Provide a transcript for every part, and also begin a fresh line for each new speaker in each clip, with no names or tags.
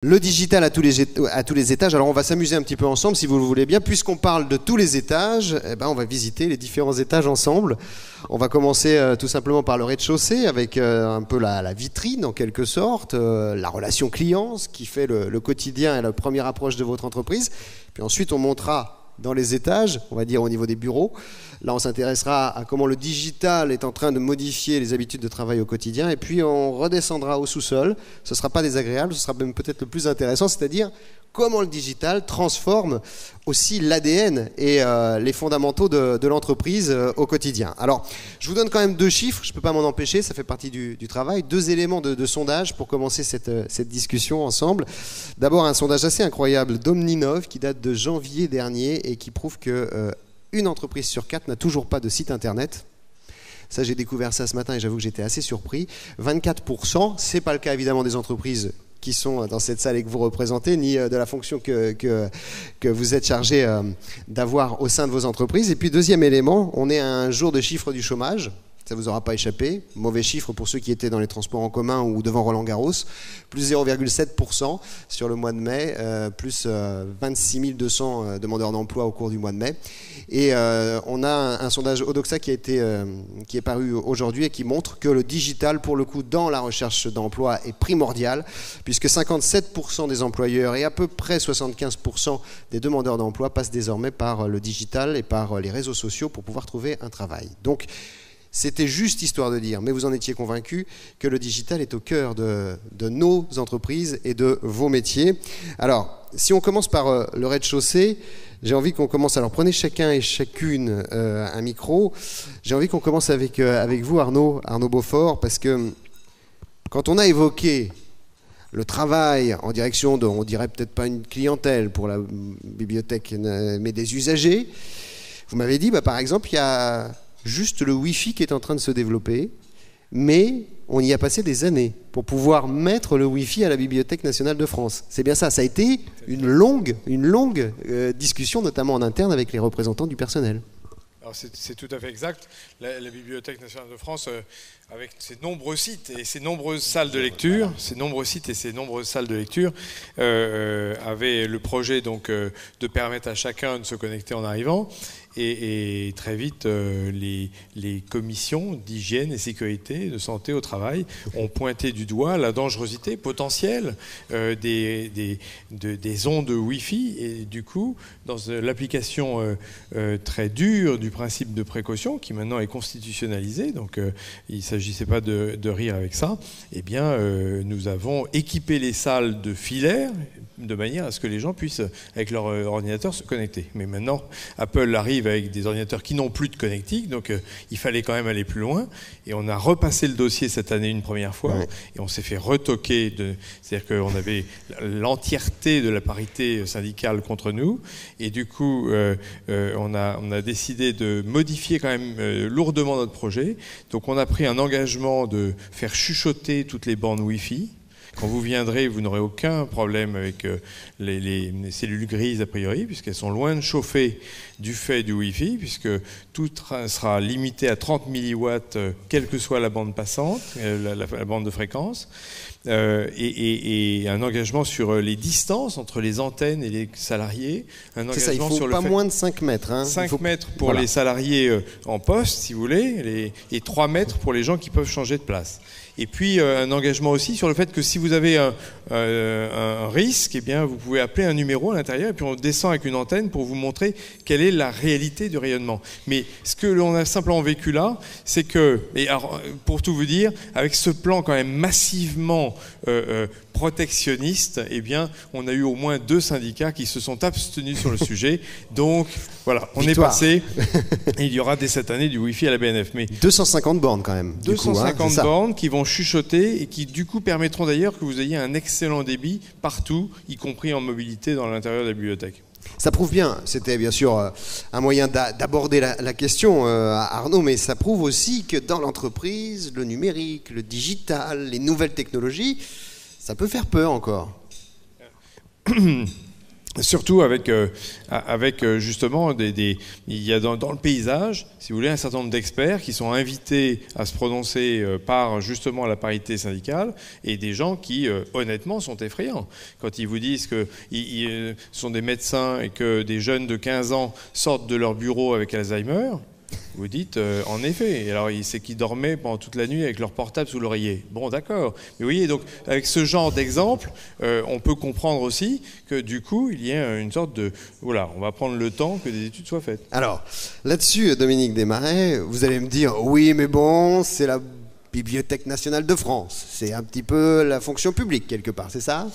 Le digital à tous les étages. Alors on va s'amuser un petit peu ensemble si vous le voulez bien. Puisqu'on parle de tous les étages, on va visiter les différents étages ensemble. On va commencer tout simplement par le rez-de-chaussée avec un peu la vitrine en quelque sorte, la relation client, ce qui fait le quotidien et la première approche de votre entreprise. Puis ensuite on montera dans les étages, on va dire au niveau des bureaux. Là, on s'intéressera à comment le digital est en train de modifier les habitudes de travail au quotidien. Et puis, on redescendra au sous-sol. Ce ne sera pas désagréable, ce sera même peut-être le plus intéressant, c'est-à-dire comment le digital transforme aussi l'ADN et les fondamentaux de l'entreprise au quotidien. Alors, je vous donne quand même 2 chiffres, je ne peux pas m'en empêcher, ça fait partie du travail. 2 éléments de sondage pour commencer cette discussion ensemble. D'abord, un sondage assez incroyable d'Omninov qui date de janvier dernier et qui prouve que une entreprise sur 4 n'a toujours pas de site internet. Ça, j'ai découvert ça ce matin et j'avoue que j'étais assez surpris. 24%, ce n'est pas le cas évidemment des entreprises qui sont dans cette salle et que vous représentez, ni de la fonction que vous êtes chargé d'avoir au sein de vos entreprises. Et puis, deuxième élément, on est à un jour de chiffre du chômage. Ça ne vous aura pas échappé. Mauvais chiffre pour ceux qui étaient dans les transports en commun ou devant Roland-Garros. Plus 0,7% sur le mois de mai, plus 26 200 demandeurs d'emploi au cours du mois de mai. Et on a un sondage Odoxa qui est paru aujourd'hui et qui montre que le digital, pour le coup, dans la recherche d'emploi est primordial, puisque 57% des employeurs et à peu près 75% des demandeurs d'emploi passent désormais par le digital et par les réseaux sociaux pour pouvoir trouver un travail. Donc, c'était juste histoire de dire, mais vous en étiez convaincus, que le digital est au cœur de nos entreprises et de vos métiers. Alors, si on commence par le rez-de-chaussée, j'ai envie qu'on commence. Alors, prenez chacun et chacune un micro. J'ai envie qu'on commence avec vous, Arnaud Beaufort, parce que quand on a évoqué le travail en direction de, on dirait peut-être pas une clientèle pour la bibliothèque, mais des usagers, vous m'avez dit, par exemple, il y a juste le Wi-Fi qui est en train de se développer, mais on y a passé des années pour pouvoir mettre le Wi-Fi à la Bibliothèque nationale de France. C'est bien ça, ça a été une longue discussion, notamment en interne avec les représentants du personnel.
Alors c'est tout à fait exact. La Bibliothèque nationale de France, avec ses nombreux sites et ses nombreuses salles de lecture, avait le projet donc de permettre à chacun de se connecter en arrivant. Et très vite, les commissions d'hygiène et sécurité, de santé au travail ont pointé du doigt la dangerosité potentielle des ondes Wi-Fi. Et du coup, dans l'application très dure du principe de précaution, qui maintenant est constitutionnalisé, donc il ne s'agissait pas de rire avec ça, eh bien, nous avons équipé les salles de filaires de manière à ce que les gens puissent, avec leur ordinateur, se connecter. Mais maintenant, Apple arrive avec des ordinateurs qui n'ont plus de connectique, donc il fallait quand même aller plus loin. Et on a repassé le dossier cette année une première fois, et on s'est fait retoquer. C'est-à-dire qu'on avait l'entièreté de la parité syndicale contre nous, et du coup, on a décidé de modifier quand même lourdement notre projet. Donc on a pris un engagement de faire chuchoter toutes les bandes Wi-Fi. Quand vous viendrez, vous n'aurez aucun problème avec les cellules grises a priori, puisqu'elles sont loin de chauffer du fait du Wi-Fi, puisque tout sera limité à 30 milliwatts, quelle que soit la bande passante, la bande de fréquence. Et un engagement sur les distances entre les antennes et les salariés. Un engagement
ça, il faut
sur
pas moins de 5 mètres. Hein.
5 mètres pour les salariés en poste, si vous voulez, et 3 mètres pour les gens qui peuvent changer de place. Et puis un engagement aussi sur le fait que si vous avez un risque, eh bien, vous pouvez appeler un numéro à l'intérieur et puis on descend avec une antenne pour vous montrer quelle est la réalité du rayonnement. Mais ce que l'on a simplement vécu là, c'est que, et alors, pour tout vous dire, avec ce plan quand même massivement protectionniste, eh bien, on a eu au moins 2 syndicats qui se sont abstenus sur le sujet. Donc, voilà, on est passé. Et il y aura dès cette année du Wi-Fi à la BNF. Mais
250 bornes quand même.
250 bornes qui vont chuchoter et qui, du coup, permettront d'ailleurs que vous ayez un excellent débit partout, y compris en mobilité dans l'intérieur de la bibliothèque.
Ça prouve bien, c'était bien sûr un moyen d'aborder la question, Arnaud, mais ça prouve aussi que dans l'entreprise, le numérique, le digital, les nouvelles technologies, ça peut faire peur encore.
Surtout avec justement il y a dans le paysage, si vous voulez, un certain nombre d'experts qui sont invités à se prononcer par justement la parité syndicale, et des gens qui honnêtement sont effrayants quand ils vous disent que ils sont des médecins et que des jeunes de 15 ans sortent de leur bureau avec Alzheimer. Vous dites, en effet, alors c'est qu'ils dormaient pendant toute la nuit avec leur portable sous l'oreiller. Bon, d'accord. Mais vous voyez, donc, avec ce genre d'exemple, on peut comprendre aussi que du coup, il y a une sorte de... Voilà, on va prendre le temps que des études soient faites.
Alors, là-dessus, Dominique Desmarais, vous allez me dire, oui, mais bon, c'est la Bibliothèque nationale de France. C'est un petit peu la fonction publique, quelque part, c'est ça ?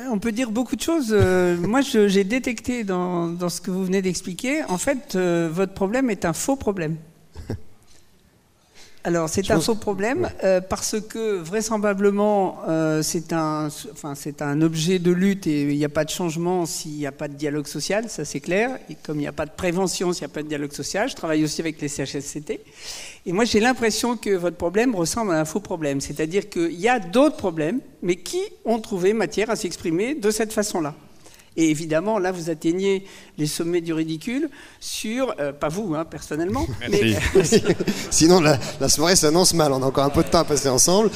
On peut dire beaucoup de choses. Moi, j'ai détecté dans ce que vous venez d'expliquer, en fait, votre problème est un faux problème. Alors, c'est un faux problème parce que vraisemblablement, c'est un objet de lutte et il n'y a pas de changement s'il n'y a pas de dialogue social, ça c'est clair. Et comme il n'y a pas de prévention s'il n'y a pas de dialogue social, je travaille aussi avec les CHSCT. Et moi, j'ai l'impression que votre problème ressemble à un faux problème. C'est-à-dire qu'il y a d'autres problèmes, mais qui ont trouvé matière à s'exprimer de cette façon-là. Et évidemment, là, vous atteignez les sommets du ridicule sur... pas vous, hein, personnellement.
Merci.
Mais,
Sinon, la soirée s'annonce mal. On a encore un peu de temps à passer ensemble.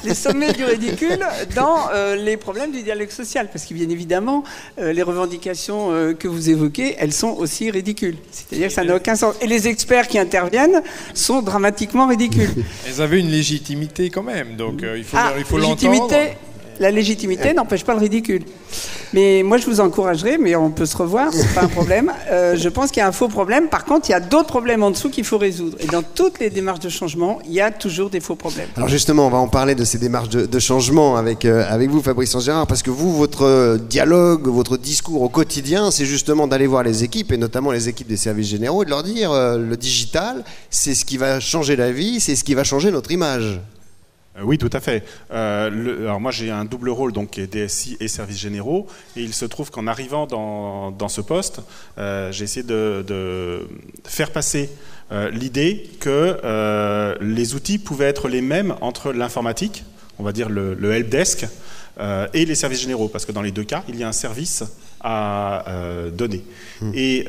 Les sommets du ridicule dans les problèmes du dialogue social. Parce que, bien évidemment, les revendications que vous évoquez, elles sont aussi ridicules. C'est-à-dire que ça n'a aucun sens. Et les experts qui interviennent sont dramatiquement ridicules.
Elles avaient une légitimité quand même, donc il faut l'entendre.
La légitimité n'empêche pas le ridicule. Mais moi, je vous encouragerais, mais on peut se revoir, c'est pas un problème. Je pense qu'il y a un faux problème. Par contre, il y a d'autres problèmes en dessous qu'il faut résoudre. Et dans toutes les démarches de changement, il y a toujours des faux problèmes.
Alors justement, on va en parler de ces démarches de changement avec vous, Fabrice Gérard, parce que vous, votre dialogue, votre discours au quotidien, c'est justement d'aller voir les équipes, et notamment les équipes des services généraux, et de leur dire le digital, c'est ce qui va changer la vie, c'est ce qui va changer notre image.
Oui, tout à fait. Alors moi, j'ai un double rôle, donc qui est DSI et services généraux, et il se trouve qu'en arrivant dans ce poste, j'ai essayé de faire passer l'idée que les outils pouvaient être les mêmes entre l'informatique, on va dire le helpdesk, et les services généraux, parce que dans les deux cas, il y a un service à donner. Et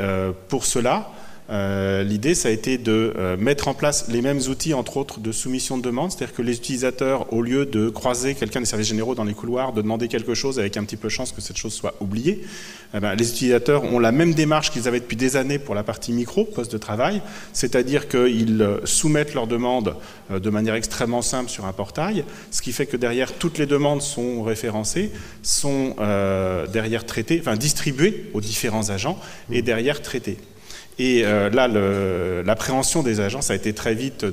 pour cela, l'idée, ça a été de mettre en place les mêmes outils, entre autres de soumission de demande, c'est-à-dire que les utilisateurs, au lieu de croiser quelqu'un des services généraux dans les couloirs, de demander quelque chose avec un petit peu de chance que cette chose soit oubliée, les utilisateurs ont la même démarche qu'ils avaient depuis des années pour la partie micro, poste de travail, c'est-à-dire qu'ils soumettent leurs demandes de manière extrêmement simple sur un portail, ce qui fait que derrière, toutes les demandes sont référencées, sont derrière traitées, enfin distribuées aux différents agents et derrière traitées. Et là, l'appréhension des agents, ça a été très vite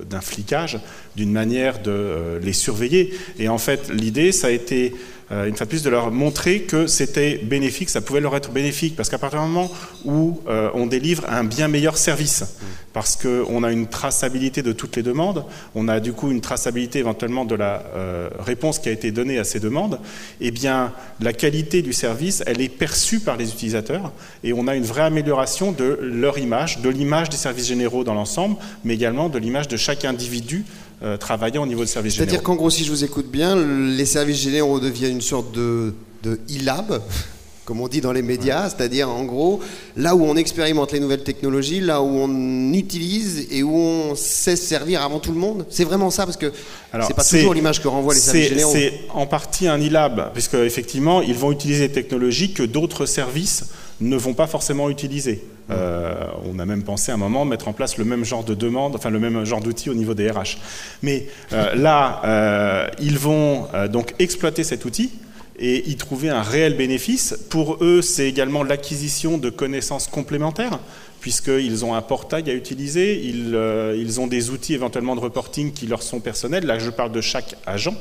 d'un flicage, d'une manière de les surveiller. Et en fait, l'idée, ça a été, une fois de plus, de leur montrer que c'était bénéfique, ça pouvait leur être bénéfique, parce qu'à partir du moment où on délivre un bien meilleur service, parce qu'on a une traçabilité de toutes les demandes, on a du coup une traçabilité éventuellement de la réponse qui a été donnée à ces demandes, eh bien, la qualité du service, elle est perçue par les utilisateurs, et on a une vraie amélioration de leur image, de l'image des services généraux dans l'ensemble, mais également de l'image de chaque individu travaillant au niveau des services généraux.
C'est-à-dire qu'en gros, si je vous écoute bien, les services généraux deviennent une sorte de e-lab, comme on dit dans les médias, c'est-à-dire en gros, là où on expérimente les nouvelles technologies, là où on utilise et où on sait se servir avant tout le monde. C'est vraiment ça, parce que c'est pas toujours l'image que renvoient les services généraux.
C'est en partie un e-lab, puisque effectivement, ils vont utiliser des technologies que d'autres services ne vont pas forcément utiliser. On a même pensé à un moment mettre en place le même genre de demande, enfin le même genre d'outil au niveau des RH. Mais là, ils vont donc exploiter cet outil et y trouver un réel bénéfice. Pour eux, c'est également l'acquisition de connaissances complémentaires, puisqu'ils ont un portail à utiliser, ils ont des outils éventuellement de reporting qui leur sont personnels. Là, je parle de chaque agent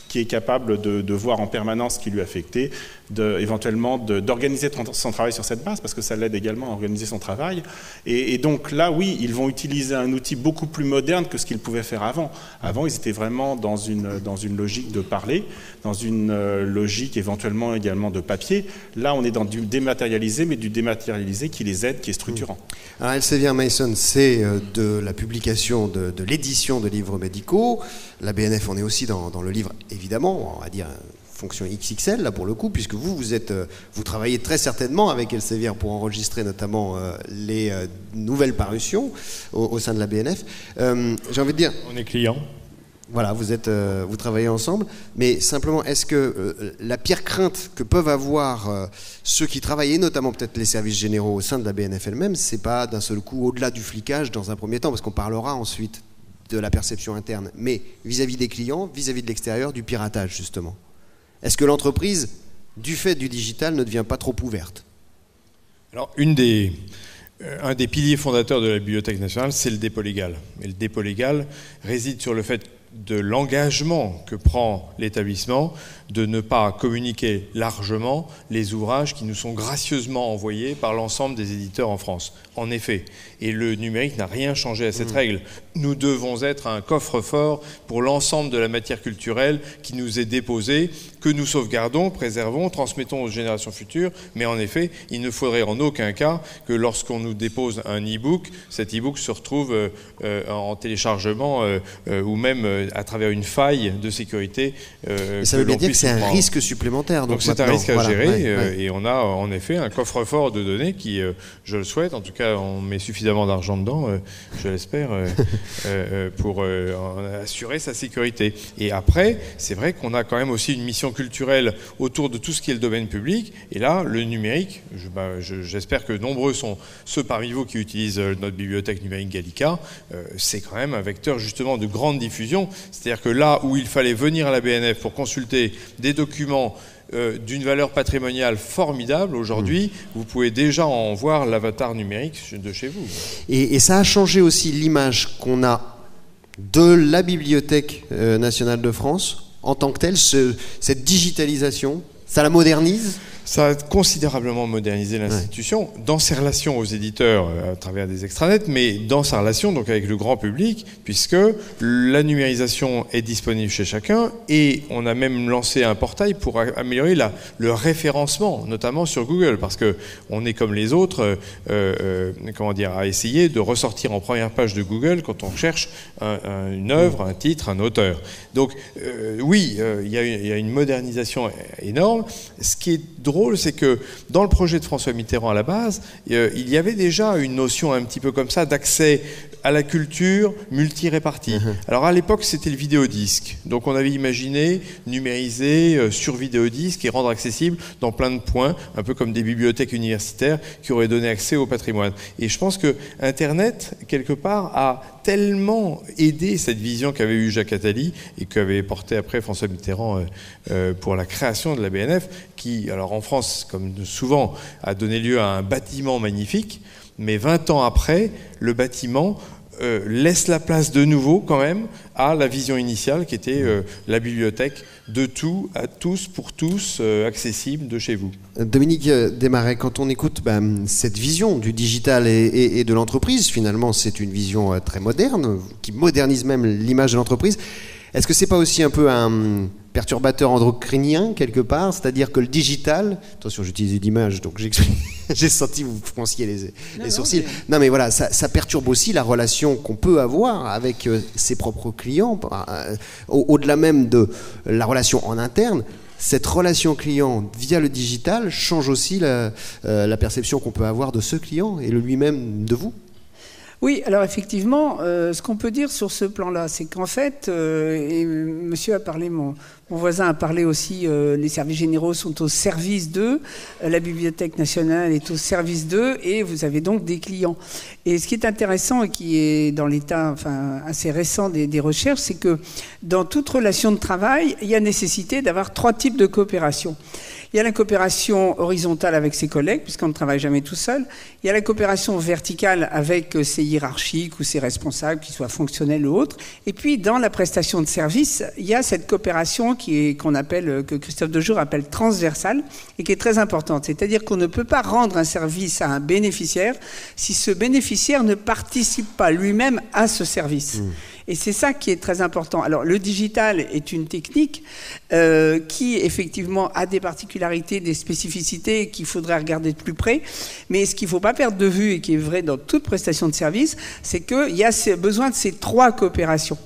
qui est capable de voir en permanence ce qui lui est affecté, éventuellement d'organiser son travail sur cette base, parce que ça l'aide également à organiser son travail. Et donc là, oui, ils vont utiliser un outil beaucoup plus moderne que ce qu'ils pouvaient faire avant. Avant, ils étaient vraiment dans une logique de parler, dans une logique éventuellement également de papier. Là, on est dans du dématérialisé, mais du dématérialisé qui les aide, qui est structurant.
Alors, Elsevier Mason, c'est de la publication, de l'édition de livres médicaux. La BNF, on est aussi dans le livre, évidemment, on va dire... fonction XXL, là pour le coup, puisque vous travaillez très certainement avec Elsevier pour enregistrer notamment les nouvelles parutions au sein de la BNF. J'ai envie de dire...
On est clients.
Voilà, vous travaillez ensemble, mais simplement, est-ce que la pire crainte que peuvent avoir ceux qui travaillent, et notamment peut-être les services généraux au sein de la BNF elle-même, c'est pas d'un seul coup au-delà du flicage dans un premier temps, parce qu'on parlera ensuite de la perception interne, mais vis-à-vis des clients, vis-à-vis de l'extérieur, du piratage justement. Est-ce que l'entreprise, du fait du digital, ne devient pas trop ouverte ?
Alors, un des piliers fondateurs de la Bibliothèque nationale, c'est le dépôt légal. Et le dépôt légal réside sur le fait de l'engagement que prend l'établissement de ne pas communiquer largement les ouvrages qui nous sont gracieusement envoyés par l'ensemble des éditeurs en France. En effet, et le numérique n'a rien changé à cette règle. Nous devons être un coffre-fort pour l'ensemble de la matière culturelle qui nous est déposée, que nous sauvegardons, préservons, transmettons aux générations futures. Mais en effet, il ne faudrait en aucun cas que lorsqu'on nous dépose un e-book, cet e-book se retrouve en téléchargement ou même à travers une faille de sécurité.
Et ça veut bien dire que c'est un risque supplémentaire.
Donc c'est un risque à gérer et on a en effet un coffre-fort de données qui, je le souhaite, en tout cas on met suffisamment d'argent dedans, je l'espère, pour assurer sa sécurité. Et après, c'est vrai qu'on a quand même aussi une mission culturelle autour de tout ce qui est le domaine public. Et là, le numérique, j'espère que nombreux sont ceux parmi vous qui utilisent notre bibliothèque numérique Gallica, c'est quand même un vecteur justement de grande diffusion. C'est-à-dire que là où il fallait venir à la BNF pour consulter des documents d'une valeur patrimoniale formidable, aujourd'hui, vous pouvez déjà en voir l'avatar numérique de chez vous.
Et ça a changé aussi l'image qu'on a de la Bibliothèque nationale de France en tant que telle, cette digitalisation, ça la modernise ?
Ça a considérablement modernisé l'institution dans ses relations aux éditeurs à travers des extranets, mais dans sa relation donc avec le grand public, puisque la numérisation est disponible chez chacun et on a même lancé un portail pour améliorer le référencement, notamment sur Google, parce que on est comme les autres, à essayer de ressortir en première page de Google quand on cherche une œuvre, un titre, un auteur. Donc oui, il y a une modernisation énorme. Ce qui est drôle, c'est que dans le projet de François Mitterrand à la base, il y avait déjà une notion un petit peu comme ça d'accès à la culture multi-répartie. Alors à l'époque, c'était le vidéodisque. Donc on avait imaginé numériser sur vidéodisque et rendre accessible dans plein de points, un peu comme des bibliothèques universitaires qui auraient donné accès au patrimoine. Et je pense que Internet, quelque part, a tellement aidé cette vision qu'avait eue Jacques Attali et qu'avait porté après François Mitterrand pour la création de la BNF, qui, alors en France, comme souvent, a donné lieu à un bâtiment magnifique, mais 20 ans après, le bâtiment laisse la place de nouveau quand même à la vision initiale qui était la bibliothèque de tout, à tous, pour tous, accessible de chez vous.
Dominique Desmarais, quand on écoute cette vision du digital et de l'entreprise, finalement c'est une vision très moderne, qui modernise même l'image de l'entreprise. Est-ce que c'est pas aussi un peu un perturbateur endocrinien quelque part, c'est-à-dire que le digital, attention j'utilise une image donc j'ai senti vous fronciez les sourcils, non mais voilà, ça perturbe aussi la relation qu'on peut avoir avec ses propres clients, au-delà même de la relation en interne. Cette relation client via le digital change aussi la perception qu'on peut avoir de ce client et lui-même de vous.
Oui, alors effectivement, ce qu'on peut dire sur ce plan-là, c'est qu'en fait, et monsieur a parlé, mon voisin a parlé aussi, les services généraux sont au service d'eux, la Bibliothèque nationale est au service d'eux, et vous avez donc des clients. Et ce qui est intéressant et qui est dans l'état assez récent des recherches, c'est que dans toute relation de travail, il y a nécessité d'avoir 3 types de coopération. Il y a la coopération horizontale avec ses collègues, puisqu'on ne travaille jamais tout seul. Il y a la coopération verticale avec ses hiérarchiques ou ses responsables, qu'ils soient fonctionnels ou autres. Et puis, dans la prestation de service, il y a cette coopération que Christophe Dejour appelle transversale et qui est très importante. C'est-à-dire qu'on ne peut pas rendre un service à un bénéficiaire si ce bénéficiaire ne participe pas lui-même à ce service. Et c'est ça qui est très important. Alors, le digital est une technique qui, effectivement, a des particularités, des spécificités qu'il faudrait regarder de plus près. Mais ce qu'il ne faut pas perdre de vue, et qui est vrai dans toute prestation de service, c'est qu'il y a besoin de ces 3 coopérations.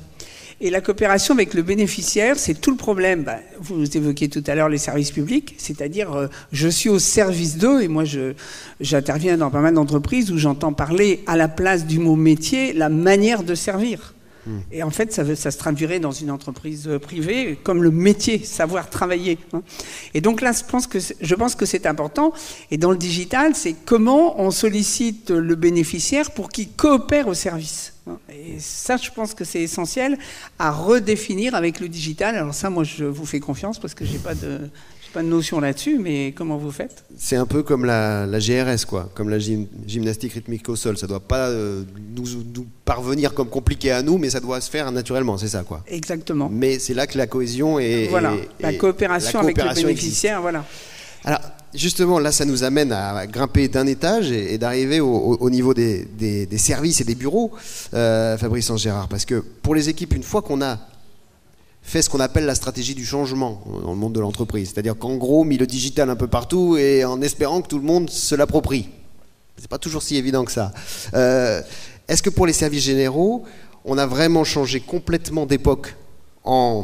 Et la coopération avec le bénéficiaire, c'est tout le problème. Vous évoquiez tout à l'heure les services publics, c'est-à-dire je suis au service d'eux, et moi j'interviens dans pas mal d'entreprises où j'entends parler à la place du mot métier la manière de servir. Et en fait, ça se traduirait dans une entreprise privée comme le métier, savoir travailler. Et donc là, je pense que c'est important. Et dans le digital, c'est comment on sollicite le bénéficiaire pour qu'il coopère au service. Et ça, je pense que c'est essentiel à redéfinir avec le digital. Alors ça, moi, je vous fais confiance parce que j'ai pas de notion là-dessus, mais comment vous faites ?
C'est un peu comme la GRS, quoi, comme la gymnastique rythmique au sol. Ça ne doit pas nous parvenir comme compliqué à nous, mais ça doit se faire naturellement, c'est ça, quoi.
Exactement.
Mais c'est là que la cohésion et
la coopération avec le bénéficiaire, voilà.
Alors, justement, là, ça nous amène à grimper d'un étage et d'arriver au niveau des services et des bureaux, Fabrice Ange-Gérard, parce que pour les équipes, une fois qu'on a fait ce qu'on appelle la stratégie du changement dans le monde de l'entreprise. C'est-à-dire qu'en gros, mis le digital un peu partout et en espérant que tout le monde se l'approprie. C'est pas toujours si évident que ça. Est-ce que pour les services généraux, on a vraiment changé complètement d'époque en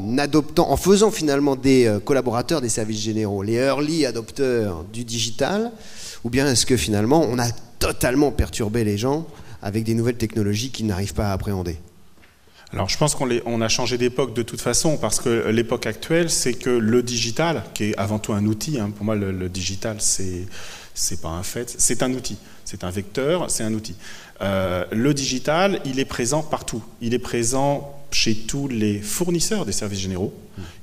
faisant finalement des collaborateurs des services généraux, les early adopteurs du digital, ou bien est-ce que finalement on a totalement perturbé les gens avec des nouvelles technologies qu'ils n'arrivent pas à appréhender ?
Alors je pense qu'on a changé d'époque de toute façon, parce que l'époque actuelle, c'est que le digital, qui est avant tout un outil, pour moi le digital c'est pas un fait, c'est un outil, c'est un vecteur, c'est un outil. Le digital, il est présent partout, il est présent chez tous les fournisseurs des services généraux,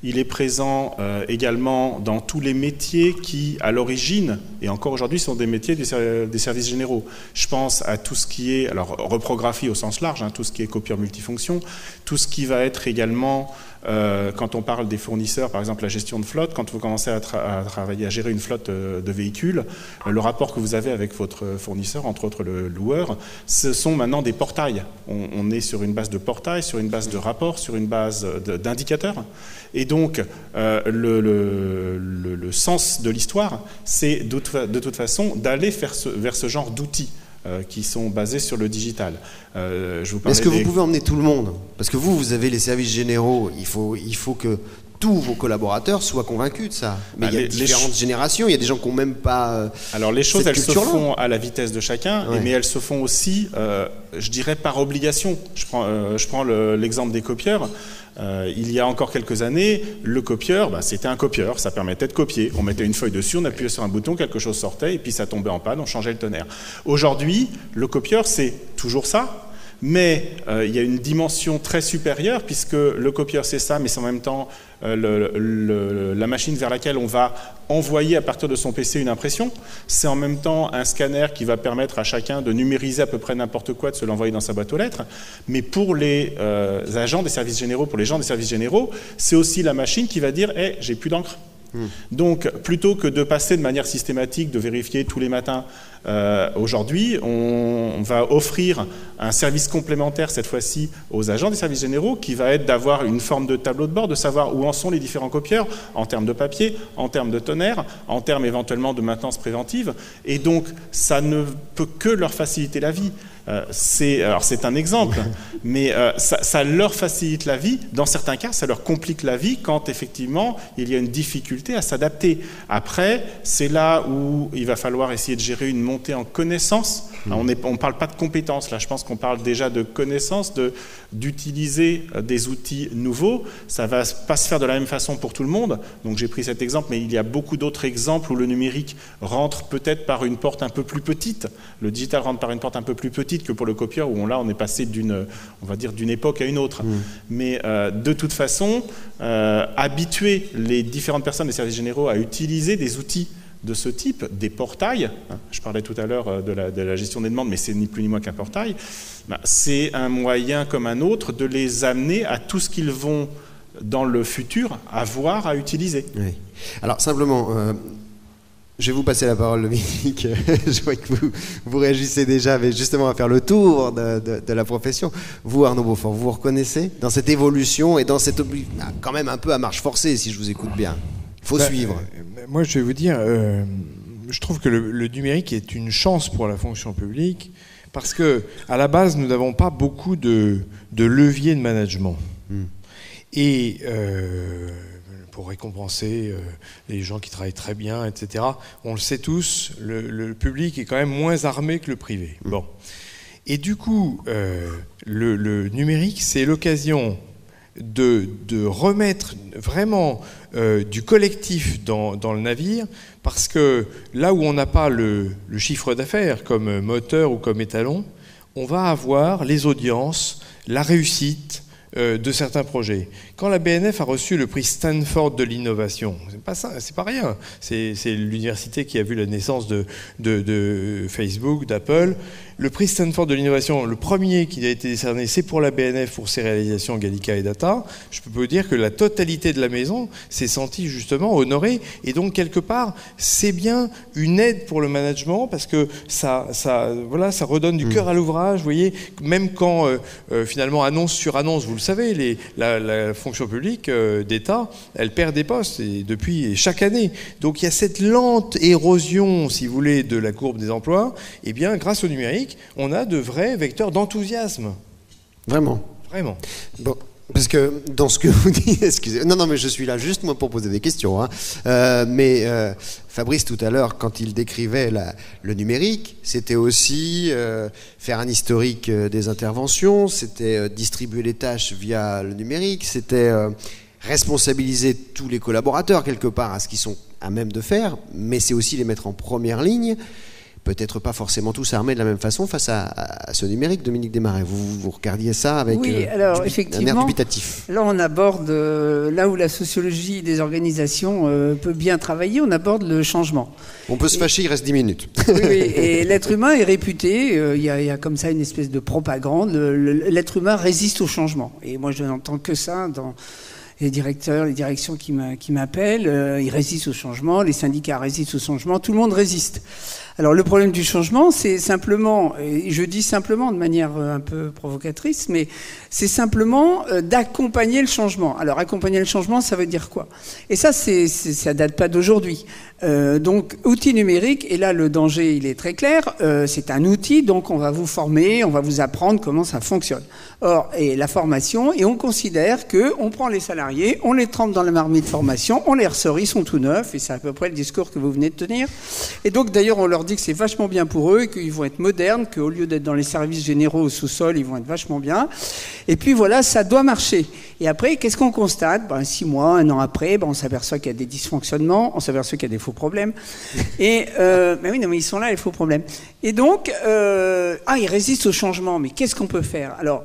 il est présent également dans tous les métiers qui, à l'origine, et encore aujourd'hui, sont des métiers des services généraux. Je pense à tout ce qui est, alors reprographie au sens large, tout ce qui est copieur multifonction, tout ce qui va être également, quand on parle des fournisseurs, par exemple la gestion de flotte, quand vous commencez à travailler, à gérer une flotte de véhicules, le rapport que vous avez avec votre fournisseur, entre autres le loueur, ce sont maintenant des portails. On est sur une base de portail, sur une base de rapport, sur une base d'indicateurs. Et donc, le sens de l'histoire, c'est de toute façon d'aller vers ce genre d'outils qui sont basés sur le digital.
Est-ce que vous pouvez emmener tout le monde ? Parce que vous avez les services généraux, il faut que tous vos collaborateurs soient convacus de ça. Mais il y a différentes générations, il y a des gens qui n'ont même pas
Alors les choses, elles se font à la vitesse de chacun, mais elles se font aussi, je dirais, par obligation. Je prends l'exemple des copieurs. Il y a encore quelques années, le copieur, c'était un copieur, ça permettait de copier. On mettait une feuille dessus, on appuyait sur un bouton, quelque chose sortait, et puis ça tombait en panne, on changeait le tonnerre. Aujourd'hui, le copieur, c'est toujours ça, mais il y a une dimension très supérieure, puisque le copieur, c'est ça, mais c'est en même temps la machine vers laquelle on va envoyer à partir de son PC une impression. C'est en même temps un scanner qui va permettre à chacun de numériser à peu près n'importe quoi, de se l'envoyer dans sa boîte aux lettres. Mais pour les agents des services généraux, pour les gens des services généraux, c'est aussi la machine qui va dire « j'ai plus d'encre ». Donc, plutôt que de passer de manière systématique, de vérifier tous les matins, aujourd'hui, on va offrir un service complémentaire, cette fois-ci, aux agents des services généraux, qui va être d'avoir une forme de tableau de bord, de savoir où en sont les différents copieurs, en termes de papier, en termes de tonnerre, en termes éventuellement de maintenance préventive. Et donc, ça ne peut que leur faciliter la vie. C'est un exemple, mais ça leur facilite la vie. Dans certains cas, ça leur complique la vie quand effectivement il y a une difficulté à s'adapter. Après, c'est là où il va falloir essayer de gérer une montée en connaissance. On ne parle pas de compétences, là je pense qu'on parle déjà de connaissance, d'utiliser des outils nouveaux. Ça ne va pas se faire de la même façon pour tout le monde. Donc j'ai pris cet exemple, mais il y a beaucoup d'autres exemples où le numérique rentre peut-être par une porte un peu plus petite. Le digital rentre par une porte un peu plus petite que pour le copieur, où là on est passé d'une époque à une autre. Mais de toute façon, habituer les différentes personnes des services généraux à utiliser des outils de ce type, des portails, je parlais tout à l'heure de la gestion des demandes, mais c'est ni plus ni moins qu'un portail, c'est un moyen comme un autre de les amener à tout ce qu'ils vont dans le futur avoir à utiliser. Oui.
Alors simplement, je vais vous passer la parole, Dominique. Je vois que vous réagissez déjà, mais justement à faire le tour de la profession. Vous, Arnaud Beaufort, vous reconnaissez dans cette évolution et dans cette quand même un peu à marche forcée, si je vous écoute bien. Il faut suivre.
Moi, je vais vous dire, je trouve que le numérique est une chance pour la fonction publique parce que, à la base, nous n'avons pas beaucoup de leviers de management. Et pour récompenser les gens qui travaillent très bien, etc. On le sait tous, le public est quand même moins armé que le privé. Bon. Et du coup, le numérique, c'est l'occasion de remettre vraiment du collectif dans le navire, parce que là où on n'a pas le chiffre d'affaires comme moteur ou comme étalon, on va avoir les audiences, la réussite de certains projets. Quand la BNF a reçu le prix Stanford de l'innovation, c'est pas rien. C'est l'université qui a vu la naissance de Facebook, d'Apple. Le prix Stanford de l'innovation, le premier qui a été décerné, c'est pour la BNF, pour ses réalisations Gallica et Data. Je peux vous dire que la totalité de la maison s'est sentie justement honorée. Et donc, quelque part, c'est bien une aide pour le management, parce que ça redonne du cœur à l'ouvrage. Vous voyez, même quand, finalement, annonce sur annonce, vous le savez, la fonction publique d'État, elle perd des postes, et depuis chaque année. Donc, il y a cette lente érosion, si vous voulez, de la courbe des emplois. Et bien, grâce au numérique, on a de vrais vecteurs d'enthousiasme.
Vraiment.
Vraiment.
Bon, parce que dans ce que vous dites, excusez, non, mais je suis là juste moi pour poser des questions. Mais Fabrice tout à l'heure, quand il décrivait le numérique, c'était aussi faire un historique des interventions, c'était distribuer les tâches via le numérique, c'était responsabiliser tous les collaborateurs quelque part à ce qu'ils sont à même de faire, mais c'est aussi les mettre en première ligne. Peut-être pas forcément tous armés de la même façon face à ce numérique. Dominique Desmarais, vous regardiez ça avec un air dubitatif.
Là, on aborde, là où la sociologie des organisations peut bien travailler, on aborde le changement.
On peut se fâcher, il reste 10 minutes.
Oui, et l'être humain est réputé, il y a comme ça une espèce de propagande, l'être humain résiste au changement. Et moi, je n'entends que ça dans les directeurs, les directions qui m'appellent, ils résistent au changement, les syndicats résistent au changement, tout le monde résiste. Alors le problème du changement, c'est simplement, et je dis simplement de manière un peu provocatrice, mais c'est simplement d'accompagner le changement. Alors accompagner le changement, ça veut dire quoi? Et ça, ça date pas d'aujourd'hui. Donc outil numérique, et là le danger il est très clair, c'est un outil, donc on va vous former, on va vous apprendre comment ça fonctionne. Or, et la formation, et on considère qu'on prend les salariés, on les trempe dans la marmite de formation, on les ressort, ils sont tout neufs, et c'est à peu près le discours que vous venez de tenir. Et donc d'ailleurs on leur dit que c'est vachement bien pour eux, et qu'ils vont être modernes, qu'au lieu d'être dans les services généraux au sous-sol, ils vont être vachement bien. Et puis voilà, ça doit marcher. Et après, qu'est-ce qu'on constate? 6 mois, 1 an après, on s'aperçoit qu'il y a des dysfonctionnements, on s'aperçoit qu'il y a des faux problèmes. Et mais oui, non, mais ils sont là, les faux problèmes. Et donc, ils résistent au changement. Mais qu'est-ce qu'on peut faire? Alors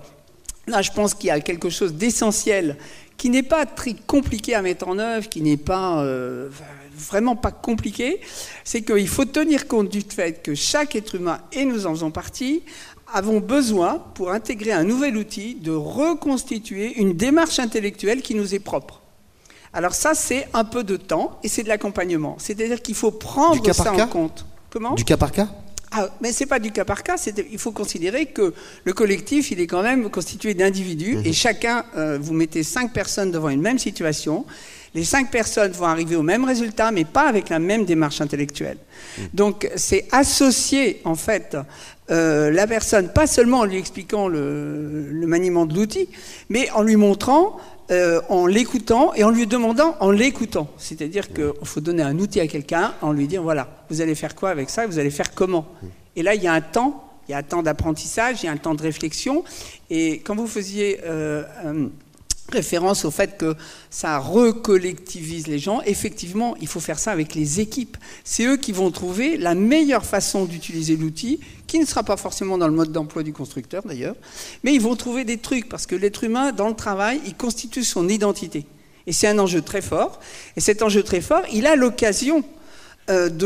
là, je pense qu'il y a quelque chose d'essentiel qui n'est pas très compliqué à mettre en œuvre, qui n'est pas vraiment pas compliqué. C'est qu'il faut tenir compte du fait que chaque être humain, et nous en faisons partie, avons besoin, pour intégrer un nouvel outil, de reconstituer une démarche intellectuelle qui nous est propre. Alors ça, c'est un peu de temps et c'est de l'accompagnement. C'est-à-dire qu'il faut prendre ça en compte. Comment ?
Du cas par cas ?
Mais c'est pas du cas par cas, il faut considérer que le collectif, il est quand même constitué d'individus et chacun, vous mettez 5 personnes devant une même situation, les 5 personnes vont arriver au même résultat, mais pas avec la même démarche intellectuelle. Donc c'est associer en fait la personne, pas seulement en lui expliquant le maniement de l'outil, mais en lui montrant, en l'écoutant et en lui demandant en l'écoutant. C'est-à-dire qu'il faut donner un outil à quelqu'un, en lui dire voilà, vous allez faire quoi avec ça et vous allez faire comment. Et là, il y a un temps d'apprentissage, il y a un temps de réflexion. Et quand vous faisiez référence au fait que ça recollectivise les gens, effectivement, il faut faire ça avec les équipes. C'est eux qui vont trouver la meilleure façon d'utiliser l'outil, qui ne sera pas forcément dans le mode d'emploi du constructeur d'ailleurs, mais ils vont trouver des trucs, parce que l'être humain, dans le travail, il constitue son identité. Et c'est un enjeu très fort. Et cet enjeu très fort, il a l'occasion de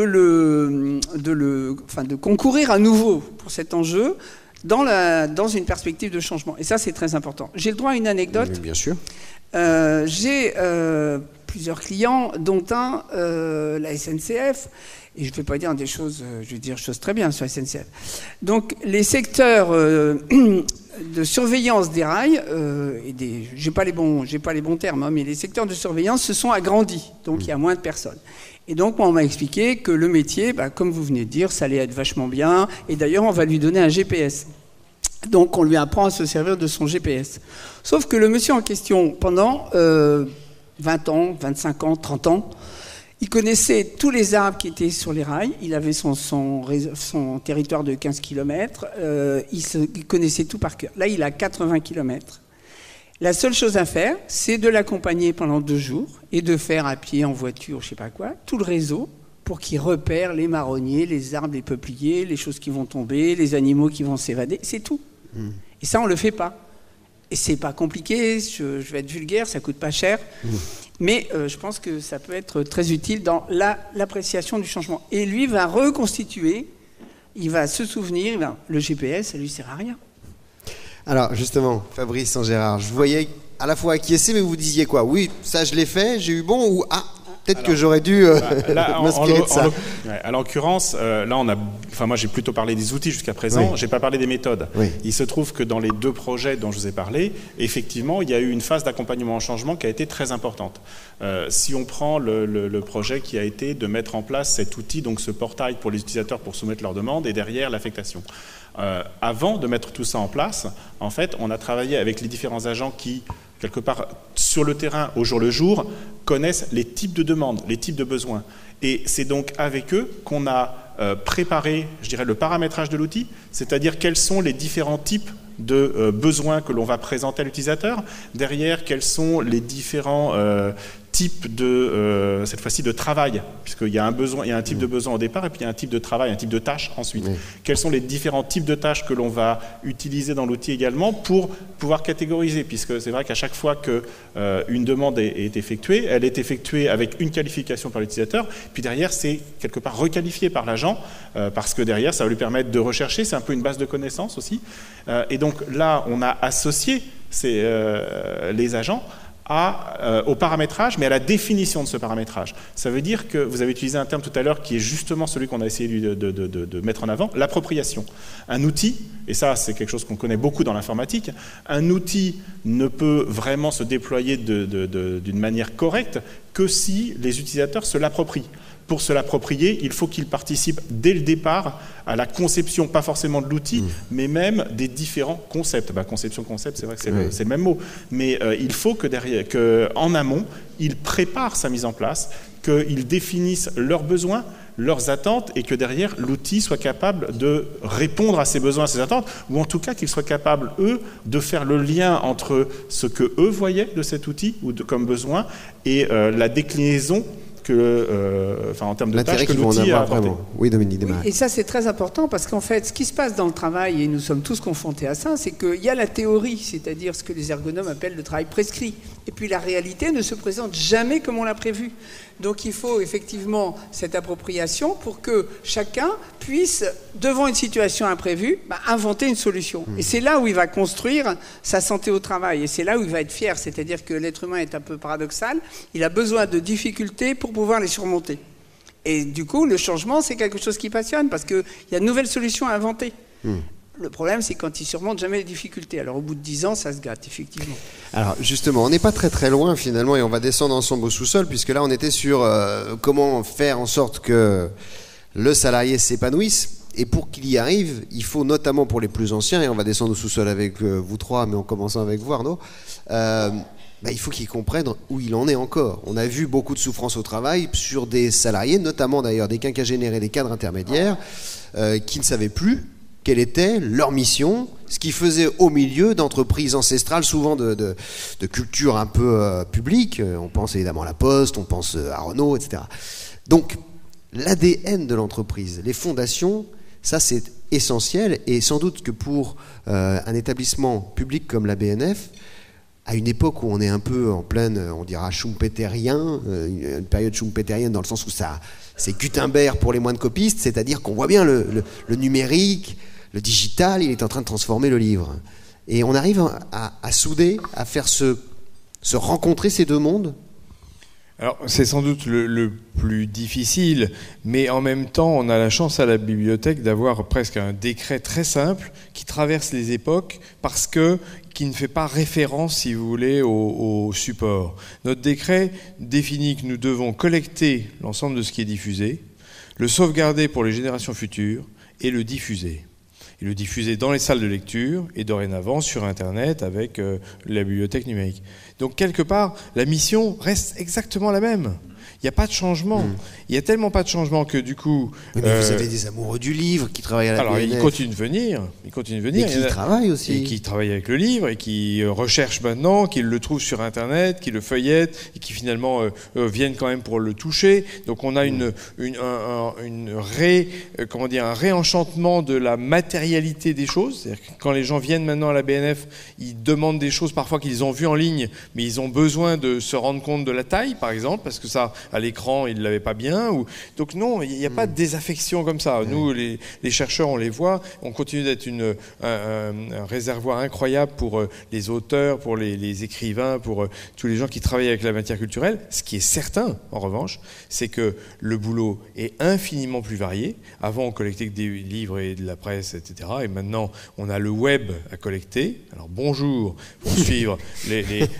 concourir à nouveau pour cet enjeu, dans une perspective de changement. Et ça, c'est très important. J'ai le droit à une anecdote.
Oui, bien sûr.
J'ai plusieurs clients, dont un, la SNCF, et je ne vais pas dire des choses, je vais dire des choses très bien sur la SNCF. Donc, les secteurs de surveillance des rails, j'ai pas les bons termes, mais les secteurs de surveillance se sont agrandis, donc il y a moins de personnes. Et donc, moi, on m'a expliqué que le métier, comme vous venez de dire, ça allait être vachement bien. Et d'ailleurs, on va lui donner un GPS. Donc on lui apprend à se servir de son GPS. Sauf que le monsieur en question, pendant 20 ans, 25 ans, 30 ans, il connaissait tous les arbres qui étaient sur les rails, il avait son territoire de 15 km, il connaissait tout par cœur. Là, il a 80 km. La seule chose à faire, c'est de l'accompagner pendant 2 jours et de faire à pied, en voiture, je ne sais pas quoi, tout le réseau pour qu'il repère les marronniers, les arbres, les peupliers, les choses qui vont tomber, les animaux qui vont s'évader, c'est tout. Et ça, on ne le fait pas. Et c'est pas compliqué, je vais être vulgaire, ça coûte pas cher, mais je pense que ça peut être très utile dans l'appréciation du changement. Et lui va reconstituer, il va se souvenir, le GPS, ça lui sert à rien.
Alors justement, Fabrice Saint-Gérard, je vous voyais à la fois acquiescer, mais vous disiez quoi? Oui, ça je l'ai fait, j'ai eu bon, ou peut-être que j'aurais dû m'inspirer de ça.
À l'occurrence, là, moi j'ai plutôt parlé des outils jusqu'à présent, j'ai pas parlé des méthodes.
Oui.
Il se trouve que dans les 2 projets dont je vous ai parlé, effectivement, il y a eu une phase d'accompagnement au changement qui a été très importante. Si on prend le projet qui a été de mettre en place cet outil, donc ce portail pour les utilisateurs pour soumettre leurs demandes et derrière l'affectation. Avant de mettre tout ça en place, en fait, on a travaillé avec les différents agents qui, quelque part, sur le terrain, au jour le jour, connaissent les types de demandes, les types de besoins. Et c'est donc avec eux qu'on a préparé, je dirais, le paramétrage de l'outil, c'est-à-dire quels sont les différents types de besoins que l'on va présenter à l'utilisateur. Derrière, quels sont les différents types de, cette fois-ci, de travail, puisqu'il y a un besoin, il y a un type de besoin au départ et puis il y a un type de travail, un type de tâche ensuite. Quels sont les différents types de tâches que l'on va utiliser dans l'outil également pour pouvoir catégoriser, puisque c'est vrai qu'à chaque fois qu'une demande est effectuée, elle est effectuée avec une qualification par l'utilisateur, puis derrière c'est quelque part requalifié par l'agent, parce que derrière ça va lui permettre de rechercher, c'est un peu une base de connaissances aussi. Et donc là on a associé les agents au paramétrage, mais à la définition de ce paramétrage. Ça veut dire que, vous avez utilisé un terme tout à l'heure qui est justement celui qu'on a essayé de mettre en avant, l'appropriation. Un outil, et ça c'est quelque chose qu'on connaît beaucoup dans l'informatique, un outil ne peut vraiment se déployer d'une manière correcte que si les utilisateurs se l'approprient. Pour se l'approprier, il faut qu'ils participent dès le départ à la conception, pas forcément de l'outil, mais même des différents concepts. Conception, concept, c'est vrai que c'est le même mot. Mais il faut qu'en amont, ils préparent sa mise en place, qu'ils définissent leurs besoins, leurs attentes, et que derrière, l'outil soit capable de répondre à ces besoins, à ces attentes, ou en tout cas qu'ils soient capables, eux, de faire le lien entre ce que eux voyaient de cet outil, ou comme besoin, et la déclinaison en termes de tâches que l'outil a apporté.
Oui, Dominique.
Oui, et ça c'est très important parce qu'en fait ce qui se passe dans le travail, et nous sommes tous confrontés à ça, c'est qu'il y a la théorie, c'est-à-dire ce que les ergonomes appellent le travail prescrit, et puis la réalité ne se présente jamais comme on l'a prévu. Donc il faut effectivement cette appropriation pour que chacun puisse, devant une situation imprévue, inventer une solution. Et c'est là où il va construire sa santé au travail, et c'est là où il va être fier, c'est-à-dire que l'être humain est un peu paradoxal, il a besoin de difficultés pour pouvoir les surmonter. Et du coup, le changement, c'est quelque chose qui passionne, parce qu'il y a de nouvelles solutions à inventer. Le problème, c'est quand ils surmontent jamais les difficultés. Alors, au bout de 10 ans, ça se gâte, effectivement.
Alors, justement, on n'est pas très très loin, finalement, et on va descendre ensemble au sous-sol, puisque là, on était sur comment faire en sorte que le salarié s'épanouisse. Et pour qu'il y arrive, il faut notamment pour les plus anciens, et on va descendre au sous-sol avec vous trois, mais en commençant avec vous, Arnaud, il faut qu'ils comprennent où il en est encore. On a vu beaucoup de souffrance au travail sur des salariés, notamment d'ailleurs des quinquagénaires et des cadres intermédiaires, qui ne savaient plus quelle était leur mission, ce qu'ils faisaient au milieu d'entreprises ancestrales, souvent de culture un peu publique. On pense évidemment à la Poste, on pense à Renault, etc. Donc, l'ADN de l'entreprise, les fondations, ça c'est essentiel, et sans doute que pour un établissement public comme la BNF, à une époque où on est un peu en pleine, on dira schumpeterien, une période schumpeterienne dans le sens où ça, c'est Gutenberg pour les moines copistes, c'est-à-dire qu'on voit bien le numérique, le digital, il est en train de transformer le livre. Et on arrive à souder, à faire se rencontrer ces deux mondes.
Alors, c'est sans doute le plus difficile, mais en même temps, on a la chance à la bibliothèque d'avoir presque un décret très simple qui traverse les époques qui ne fait pas référence, si vous voulez, au support. Notre décret définit que nous devons collecter l'ensemble de ce qui est diffusé, le sauvegarder pour les générations futures et le diffuser. Il le diffusait dans les salles de lecture et dorénavant sur Internet avec la bibliothèque numérique. Donc quelque part, la mission reste exactement la même. Il n'y a pas de changement. Il n'y a tellement pas de changement que du coup...
Mais vous avez des amoureux du livre qui travaillent à la BNF.
Alors, ils continuent de venir.
Et qui travaillent aussi.
Et qui travaillent avec le livre et qui recherchent maintenant, qui le trouvent sur Internet, qui le feuillettent et qui finalement viennent quand même pour le toucher. Donc on a un réenchantement de la matérialité des choses. C'est-à-dire que quand les gens viennent maintenant à la BNF, ils demandent des choses parfois qu'ils ont vues en ligne, mais ils ont besoin de se rendre compte de la taille, par exemple, parce que ça, à l'écran, ils ne l'avaient pas bien. Donc non, il n'y a pas de désaffection comme ça. Nous, les chercheurs, on les voit. On continue d'être un réservoir incroyable pour les auteurs, pour les écrivains, pour tous les gens qui travaillent avec la matière culturelle. Ce qui est certain, en revanche, c'est que le boulot est infiniment plus varié. Avant, on collectait que des livres et de la presse, etc. Et maintenant, on a le web à collecter. Alors bonjour, pour suivre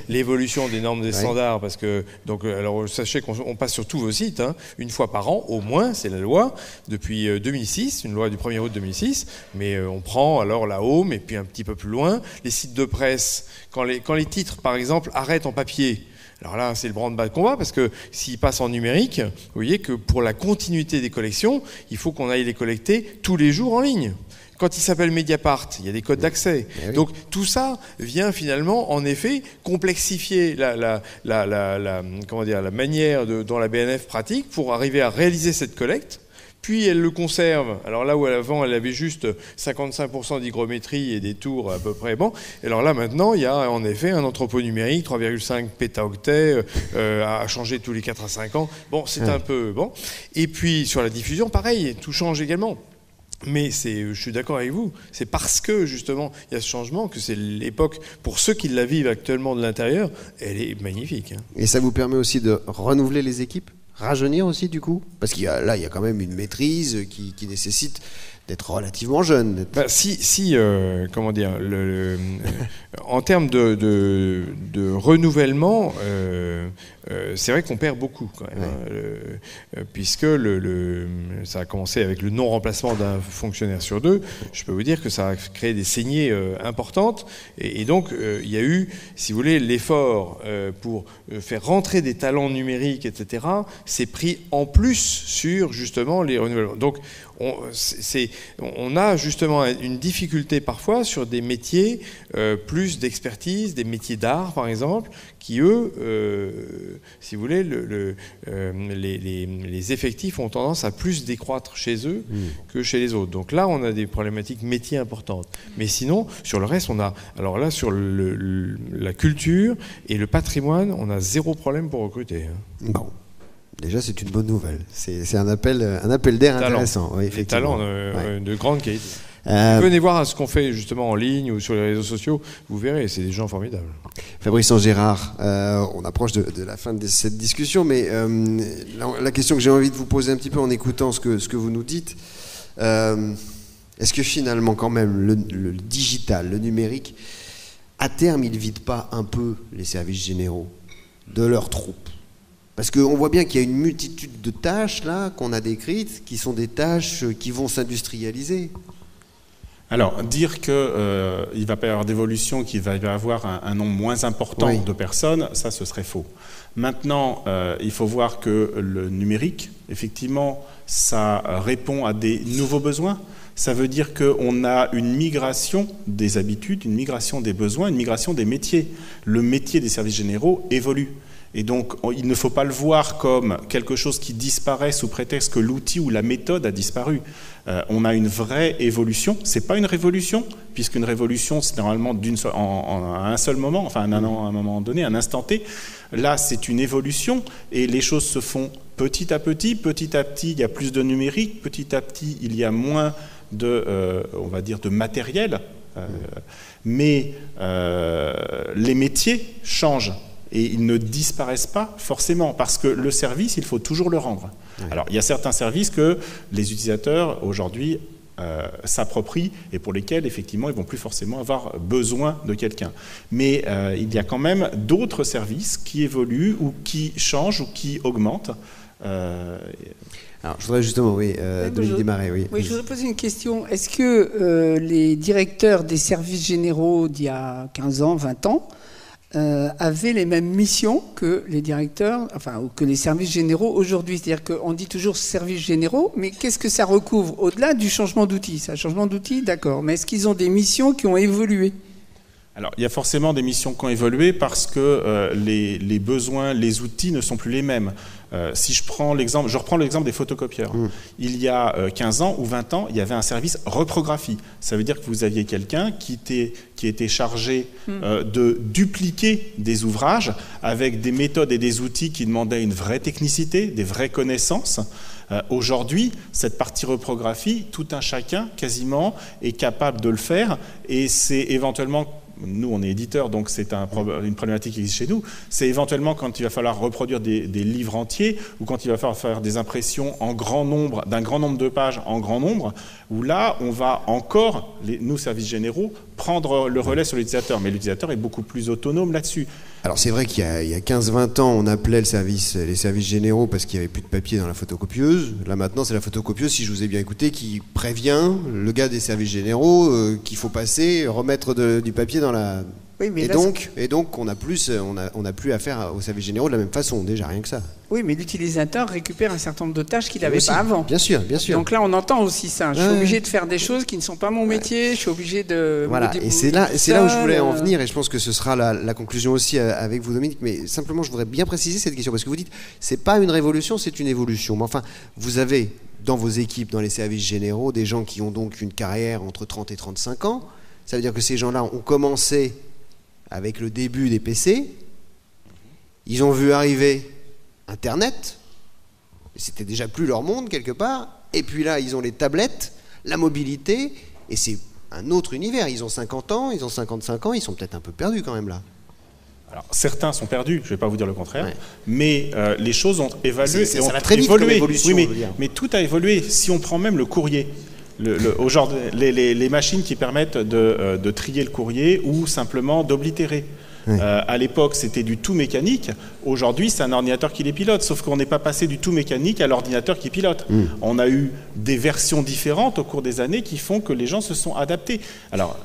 l'évolution des normes des standards, parce que alors sachez qu'on passe sur tous vos sites, une fois par an, au moins, c'est la loi, depuis 2006, une loi du 1er août 2006, mais on prend alors la Home, et puis un petit peu plus loin, les sites de presse, quand les titres, par exemple, arrêtent en papier. Alors là, c'est le branle-bas de combat, parce que s'ils passent en numérique, vous voyez que pour la continuité des collections, il faut qu'on aille les collecter tous les jours en ligne. Quand il s'appelle Mediapart, il y a des codes d'accès. Oui. Donc tout ça vient finalement, en effet, complexifier la manière dont la BNF pratique pour arriver à réaliser cette collecte. Puis elle le conserve. Alors là où avant elle avait juste 55% d'hygrométrie et des tours à peu près. Bon. Et alors là maintenant il y a en effet un entrepôt numérique, 3,5 pétaoctets, à changer tous les 4 à 5 ans. Bon, c'est un peu bon. Et puis sur la diffusion, pareil, tout change également. Mais je suis d'accord avec vous, c'est parce que justement il y a ce changement que c'est l'époque, pour ceux qui la vivent actuellement de l'intérieur, elle est magnifique.
Et ça vous permet aussi de renouveler les équipes, rajeunir aussi du coup? Parce qu'il y a quand même une maîtrise qui nécessite d'être relativement jeune.
En termes de renouvellement, c'est vrai qu'on perd beaucoup quand même, puisque ça a commencé avec le non-remplacement d'un fonctionnaire sur 2. Je peux vous dire que ça a créé des saignées importantes, et donc il y a eu, si vous voulez, l'effort pour faire rentrer des talents numériques, etc. C'est pris en plus sur justement les renouvellements. Donc on a justement une difficulté parfois sur des métiers plus d'expertise, des métiers d'art par exemple, qui eux, si vous voulez, les effectifs ont tendance à plus décroître chez eux que chez les autres. Donc là, on a des problématiques métiers importantes. Mais sinon, sur le reste, on a, alors là, sur la culture et le patrimoine, on a zéro problème pour recruter.
Bon. Déjà, c'est une bonne nouvelle. C'est un appel d'air intéressant. Oui,
des talents de grande qualité. Venez voir ce qu'on fait justement en ligne ou sur les réseaux sociaux. Vous verrez, c'est des gens formidables.
Fabrice Gérard, on approche de la fin de cette discussion, mais la question que j'ai envie de vous poser un petit peu en écoutant ce que vous nous dites, est-ce que finalement quand même le digital, le numérique, à terme, il ne vide pas un peu les services généraux de leurs troupes? Parce qu'on voit bien qu'il y a une multitude de tâches là qu'on a décrites qui sont des tâches qui vont s'industrialiser.
Alors, dire qu'il ne va pas y avoir d'évolution, qu'il va y avoir un nombre moins important de personnes, ça, ce serait faux. Maintenant, il faut voir que le numérique, effectivement, ça répond à des nouveaux besoins. Ça veut dire qu'on a une migration des habitudes, une migration des besoins, une migration des métiers. Le métier des services généraux évolue. Et donc, il ne faut pas le voir comme quelque chose qui disparaît sous prétexte que l'outil ou la méthode a disparu. On a une vraie évolution. C'est pas une révolution, puisqu'une révolution, c'est normalement à un seul moment, enfin à un moment donné, un instant T. Là, c'est une évolution, et les choses se font petit à petit. Petit à petit, il y a plus de numérique. Petit à petit, il y a moins on va dire, de matériel. Mais les métiers changent. Et ils ne disparaissent pas forcément, parce que le service, il faut toujours le rendre. Oui. Alors, il y a certains services que les utilisateurs, aujourd'hui, s'approprient et pour lesquels, effectivement, ils ne vont plus forcément avoir besoin de quelqu'un. Mais il y a quand même d'autres services qui évoluent ou qui changent ou qui augmentent.
Alors, je voudrais justement, Dominique Desmarais, oui.
Oui, je voudrais poser une question. Est-ce que les directeurs des services généraux d'il y a 15 ans, 20 ans, avaient les mêmes missions que les directeurs, ou que les services généraux aujourd'hui? C'est-à-dire qu'on dit toujours services généraux, mais qu'est-ce que ça recouvre au-delà du changement d'outils? C'est un changement d'outils, d'accord. Mais est-ce qu'ils ont des missions qui ont évolué?
Alors, il y a forcément des missions qui ont évolué parce que les besoins, les outils ne sont plus les mêmes. Si je reprends l'exemple des photocopieurs. Il y a 15 ans ou 20 ans, il y avait un service reprographie. Ça veut dire que vous aviez quelqu'un qui était chargé de dupliquer des ouvrages avec des méthodes et des outils qui demandaient une vraie technicité, des vraies connaissances. Aujourd'hui, cette partie reprographie, tout un chacun quasiment est capable de le faire, et c'est éventuellement, nous on est éditeur, donc c'est une problématique qui existe chez nous, c'est éventuellement quand il va falloir reproduire des livres entiers, ou quand il va falloir faire des impressions en grand nombre, d'un grand nombre de pages en grand nombre, où là on va encore, nous services généraux, prendre le relais sur l'utilisateur, mais l'utilisateur est beaucoup plus autonome là-dessus.
Alors c'est vrai qu'il y a 15-20 ans, on appelait les services généraux parce qu'il n'y avait plus de papier dans la photocopieuse. Là maintenant, c'est la photocopieuse, si je vous ai bien écouté, qui prévient le gars des services généraux qu'il faut remettre du papier dans la... Oui, mais donc on n'a plus affaire aux services généraux de la même façon, déjà, rien que ça.
Oui, mais l'utilisateur récupère un certain nombre de tâches qu'il n'avait pas avant.
Bien sûr, bien sûr.
Donc là, on entend aussi ça. Je suis obligé de faire des choses qui ne sont pas mon métier, je suis obligé de...
Voilà, et c'est là où je voulais en venir, et je pense que ce sera la conclusion aussi avec vous, Dominique, mais simplement, je voudrais bien préciser cette question, parce que vous dites, c'est pas une révolution, c'est une évolution. Mais enfin, vous avez dans vos équipes, dans les services généraux, des gens qui ont donc une carrière entre 30 et 35 ans. Ça veut dire que ces gens-là ont commencé avec le début des PC, ils ont vu arriver Internet, c'était déjà plus leur monde quelque part, et puis là ils ont les tablettes, la mobilité, et c'est un autre univers. Ils ont 50 ans, ils ont 55 ans, ils sont peut-être un peu perdus quand même là.
Alors certains sont perdus, je ne vais pas vous dire le contraire, mais les choses ont évolué.
Ça va très vite comme évolution.
Oui, mais tout a évolué. Si on prend même le courrier, les machines qui permettent de trier le courrier ou simplement d'oblitérer. À l'époque, c'était du tout mécanique. Aujourd'hui, c'est un ordinateur qui les pilote. Sauf qu'on n'est pas passé du tout mécanique à l'ordinateur qui pilote. On a eu des versions différentes au cours des années qui font que les gens se sont adaptés. Alors,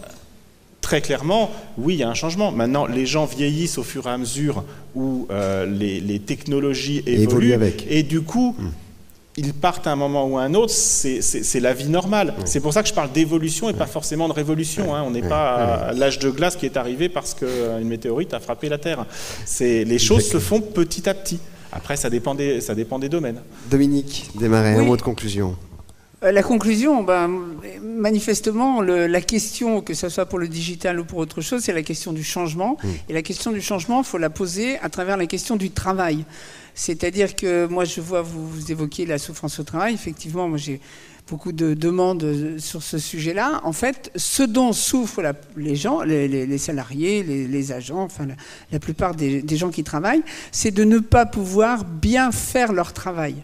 très clairement, oui, il y a un changement. Maintenant, les gens vieillissent au fur et à mesure où les technologies évoluent. Et du coup... ils partent à un moment ou à un autre, c'est la vie normale. C'est pour ça que je parle d'évolution et pas forcément de révolution. On n'est pas à l'âge de glace qui est arrivé parce qu'une météorite a frappé la Terre. Les choses se font petit à petit. Après, ça dépend des domaines.
Dominique Desmarais, un mot de conclusion.
La conclusion, manifestement, la question, que ce soit pour le digital ou pour autre chose, c'est la question du changement. Et la question du changement, il faut la poser à travers la question du travail. C'est-à-dire que moi, je vois, vous évoquiez la souffrance au travail. Effectivement, moi, j'ai beaucoup de demandes sur ce sujet-là. En fait, ce dont souffrent les gens, les salariés, les agents, enfin la plupart des gens qui travaillent, c'est de ne pas pouvoir bien faire leur travail.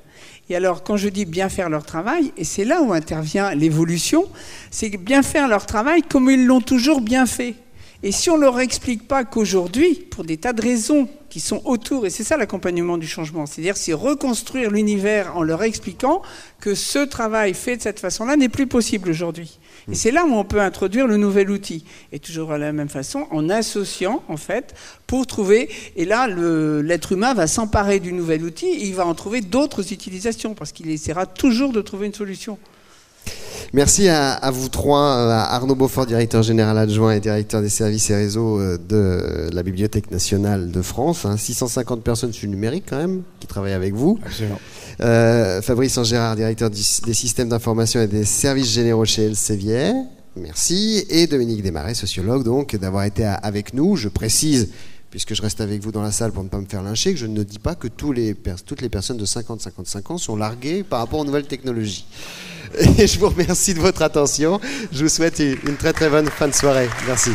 Et alors, quand je dis bien faire leur travail, et c'est là où intervient l'évolution, c'est bien faire leur travail comme ils l'ont toujours bien fait. Et si on ne leur explique pas qu'aujourd'hui, pour des tas de raisons qui sont autour, et c'est ça l'accompagnement du changement, c'est-à-dire c'est reconstruire l'univers en leur expliquant que ce travail fait de cette façon-là n'est plus possible aujourd'hui. Et c'est là où on peut introduire le nouvel outil. Et toujours de la même façon, en associant, en fait, pour trouver... Et là, l'être humain va s'emparer du nouvel outil et il va en trouver d'autres utilisations, parce qu'il essaiera toujours de trouver une solution.
Merci à vous trois, à Arnaud Beaufort, directeur général adjoint et directeur des services et réseaux de la Bibliothèque nationale de France. 650 personnes sur le numérique quand même, qui travaillent avec vous.
Absolument.
Fabrice Angérard, directeur des systèmes d'information et des services généraux chez Elsevier. Merci. Et Dominique Desmarais, sociologue, donc, d'avoir été avec nous. Je précise, puisque je reste avec vous dans la salle pour ne pas me faire lyncher, que je ne dis pas que toutes les personnes de 50-55 ans sont larguées par rapport aux nouvelles technologies. Et je vous remercie de votre attention. Je vous souhaite une très très bonne fin de soirée. Merci.